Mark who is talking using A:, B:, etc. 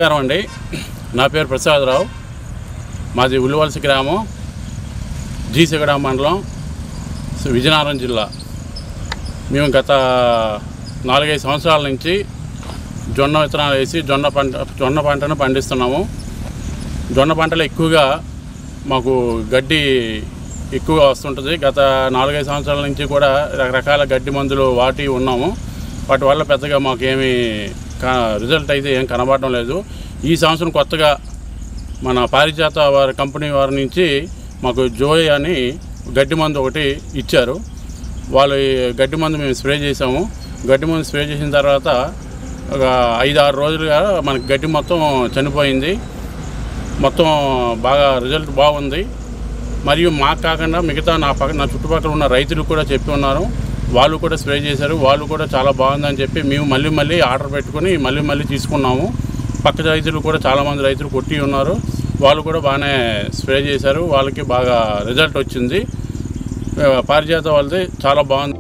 A: నమస్కారం అండి. నా పేరు ప్రసాదరావు. మాది ఉల్లివలస గ్రామం, జీసగడ మండలం, విజయనగరం జిల్లా. మేము గత 4-5 సంవత్సరాల నుంచి జొన్న విత్తనాలు వేసి జొన్న పంటను పండిస్తున్నాము. జొన్న పంటలో ఎక్కువగా మాకు గడ్డి ఎక్కువగా వస్తుంటుంది. గత 4-5 సంవత్సరాల నుంచి కూడా రకరకాల గడ్డి మందులు వాటి ఉన్నాము. వాటి వల్ల పెద్దగా మాకు ఏమీ రిజల్ట్ అయితే ఏం కనబడడం లేదు. ఈ సంవత్సరం కొత్తగా మన పారిజాత వారి కంపెనీ వారి నుంచి మాకు జోయ్ అని గడ్డి మందు ఒకటి ఇచ్చారు. వాళ్ళు గడ్డి మందు మేము స్ప్రే చేసాము. గడ్డి మందు స్ప్రే చేసిన తర్వాత ఒక 5-6 రోజులుగా మనకి గడ్డి మొత్తం చనిపోయింది. మొత్తం బాగా రిజల్ట్ బాగుంది. మరియు మాకు కాకుండా మిగతా నా చుట్టుపక్కల ఉన్న రైతులకు కూడా చెప్పి ఉన్నారు. వాళ్ళు కూడా స్ప్రే చేశారు. వాళ్ళు కూడా చాలా బాగుందని చెప్పి మేము మళ్ళీ ఆర్డర్ పెట్టుకుని మళ్ళీ తీసుకున్నాము. పక్క రైతులు కూడా చాలామంది రైతులు కొట్టి ఉన్నారు. వాళ్ళు కూడా బాగానే స్ప్రే చేశారు. వాళ్ళకి బాగా రిజల్ట్ వచ్చింది. పారిజాత వాళ్ళది చాలా బాగుంది.